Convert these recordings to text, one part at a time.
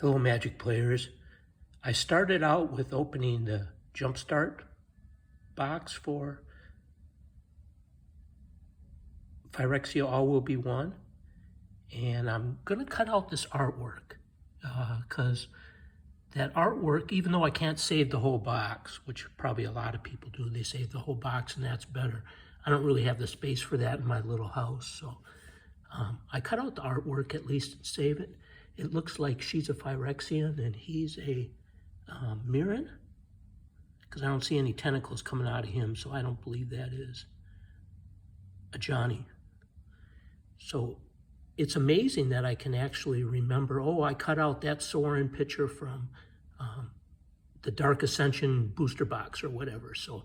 Hello, Magic players. I started out with opening the Jumpstart box for Phyrexia All Will Be One, and I'm going to cut out this artwork because that artwork, even though I can't save the whole box, which probably a lot of people do, they save the whole box and that's better. I don't really have the space for that in my little house, so I cut out the artwork at least and save it. It looks like she's a Phyrexian and he's a Mirren, because I don't see any tentacles coming out of him, so I don't believe that is a Johnny. So it's amazing that I can actually remember, oh, I cut out that Soren picture from the Dark Ascension booster box or whatever. So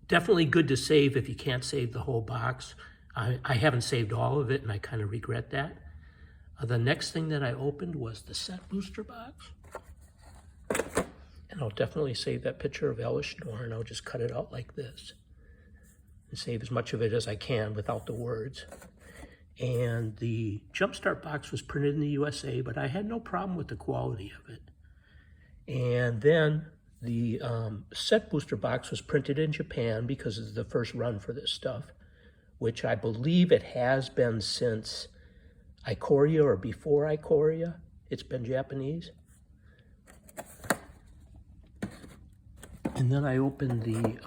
definitely good to save if you can't save the whole box. I haven't saved all of it and I kind of regret that. The next thing that I opened was the set booster box. And I'll definitely save that picture of Elish Noir, and I'll just cut it out like this and save as much of it as I can without the words. And the Jumpstart box was printed in the USA, but I had no problem with the quality of it. And then the set booster box was printed in Japan because it's the first run for this stuff, which I believe it has been since Ikoria or before Ikoria. It's been Japanese. And then I opened the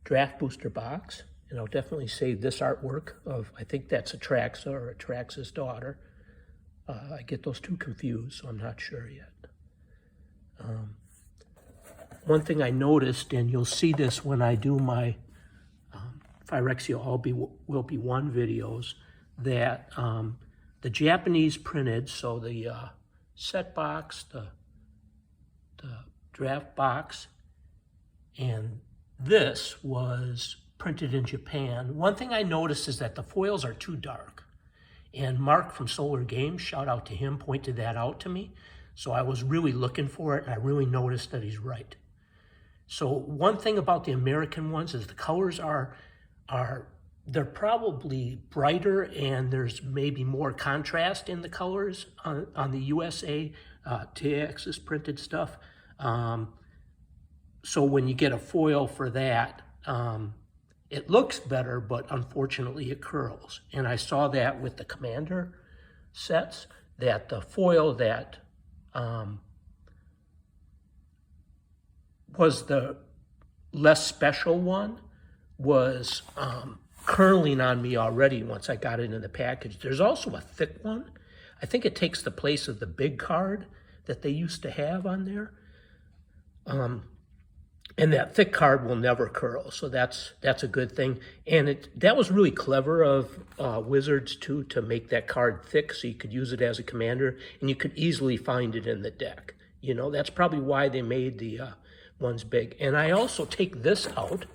draft booster box, and I'll definitely save this artwork of, I think that's Atraxa or Atraxa's daughter. I get those two confused, so I'm not sure yet. One thing I noticed, and you'll see this when I do my Phyrexia All Will Be One videos, that the Japanese printed, so the set box, the draft box, and this was printed in Japan. One thing I noticed is that the foils are too dark. And Mark from Solar Games, shout out to him, pointed that out to me. So I was really looking for it, and I really noticed that he's right. So one thing about the American ones is the colors they're probably brighter, and there's maybe more contrast in the colors on the USA T-Axis printed stuff. So when you get a foil for that, it looks better, but unfortunately it curls. And I saw that with the Commander sets, that the foil that was the less special one was curling on me already once I got it in the package. There's also a thick one. I think it takes the place of the big card that they used to have on there. And that thick card will never curl, so that's a good thing. And that was really clever of Wizards too, to make that card thick so you could use it as a commander and you could easily find it in the deck. You know, that's probably why they made the ones big. And I also take this out.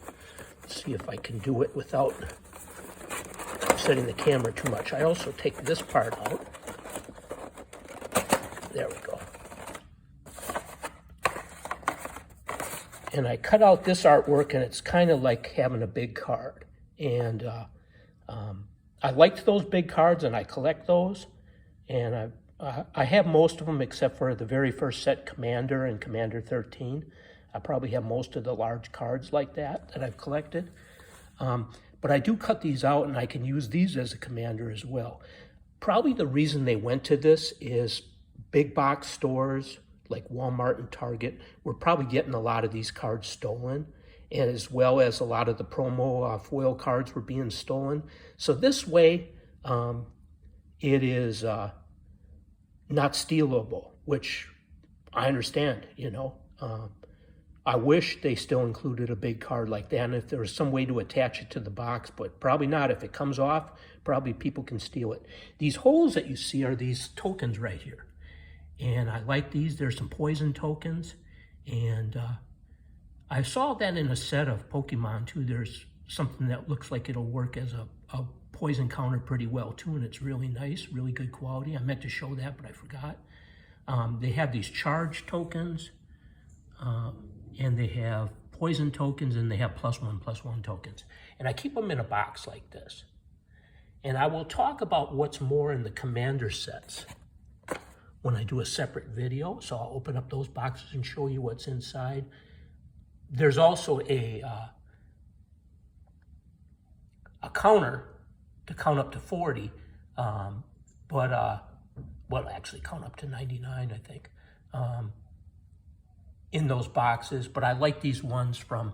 Let's see if I can do it without setting the camera too much. I also take this part out. There we go. And I cut out this artwork, and it's kind of like having a big card. And I liked those big cards, and I collect those. And I have most of them except for the very first set, Commander and Commander 13. I probably have most of the large cards like that I've collected. But I do cut these out, and I can use these as a commander as well. Probably the reason they went to this is big box stores like Walmart and Target were probably getting a lot of these cards stolen, and as well as a lot of the promo foil cards were being stolen. So this way, it is not stealable, which I understand, you know. I wish they still included a big card like that, and if there was some way to attach it to the box, but probably not. If it comes off, probably people can steal it. These holes that you see are these tokens right here. And I like these. There's some poison tokens. And I saw that in a set of Pokemon too. There's something that looks like it'll work as a poison counter pretty well too, and it's really nice, really good quality. I meant to show that, but I forgot. They have these charge tokens, and they have poison tokens, and they have +1/+1 tokens. And I keep them in a box like this. And I will talk about what's more in the commander sets when I do a separate video. So I'll open up those boxes and show you what's inside. There's also a counter to count up to 40, well, actually count up to 99, I think, in those boxes. But I like these ones from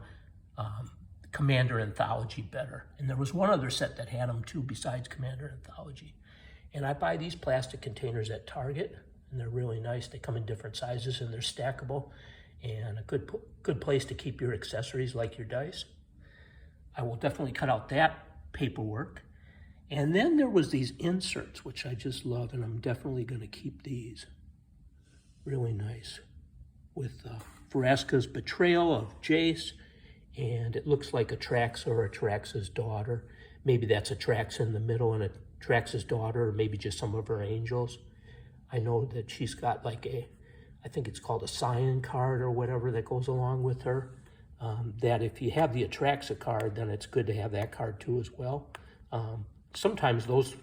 Commander Anthology better. And there was one other set that had them too besides Commander Anthology. And I buy these plastic containers at Target, and they're really nice. They come in different sizes and they're stackable, and a good place to keep your accessories like your dice. I will definitely cut out that paperwork. And then there was these inserts, which I just love, and I'm definitely going to keep these. Really nice. With Vraska's betrayal of Jace, and it looks like Atraxa or Atraxa's daughter. Maybe that's Atraxa in the middle and Atraxa's daughter, or maybe just some of her angels. I know that she's got like I think it's called a Scion card or whatever that goes along with her. That if you have the Atraxa card, then it's good to have that card too as well. Sometimes those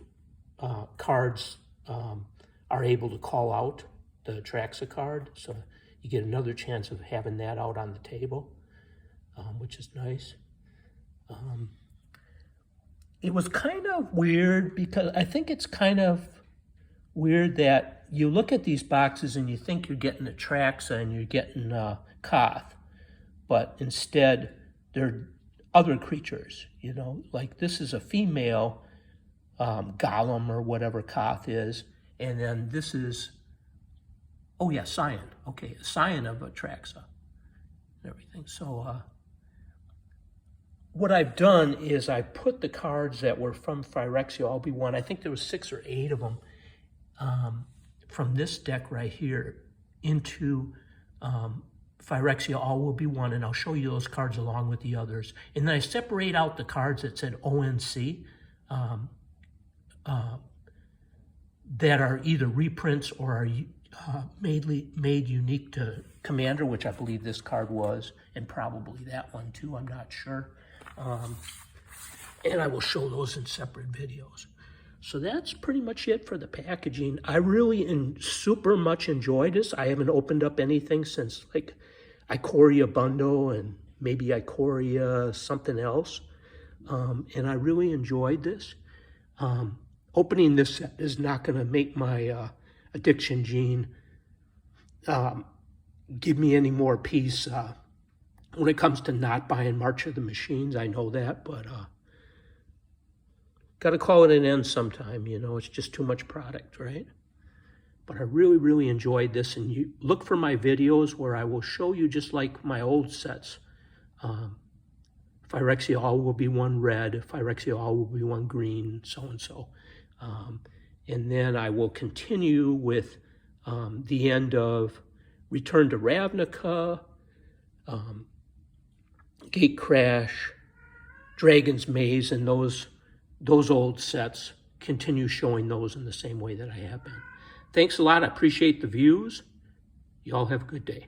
cards are able to call out the Atraxa card, so you get another chance of having that out on the table, which is nice. It was kind of weird because I think it's kind of weird that you look at these boxes and you think you're getting Atraxa and you're getting Koth, but instead they're other creatures, you know, like this is a female Golem or whatever Koth is, and then this is, oh yeah, Scion. Okay, a Scion of Atraxa and everything. So what I've done is I put the cards that were from Phyrexia All Be One, I think there was 6 or 8 of them, from this deck right here into Phyrexia All Will Be One, and I'll show you those cards along with the others. And then I separate out the cards that said ONC, that are either reprints or are made unique to Commander, which I believe this card was, and probably that one too, I'm not sure. And I will show those in separate videos. So that's pretty much it for the packaging. I really super much enjoyed this. I haven't opened up anything since like Ikoria Bundo and maybe Ikoria something else. And I really enjoyed this. Opening this set is not going to make my addiction gene give me any more peace when it comes to not buying March of the Machines. I know that, but got to call it an end sometime, you know. It's just too much product, right? But I really, really enjoyed this, and you look for my videos where I will show you just like my old sets. Phyrexia All Will Be One red, Phyrexia All Will Be One green, so-and-so. And then I will continue with the end of Return to Ravnica, Gate Crash, Dragon's Maze, and those old sets, continue showing those in the same way that I have been. Thanks a lot. I appreciate the views. Y'all have a good day.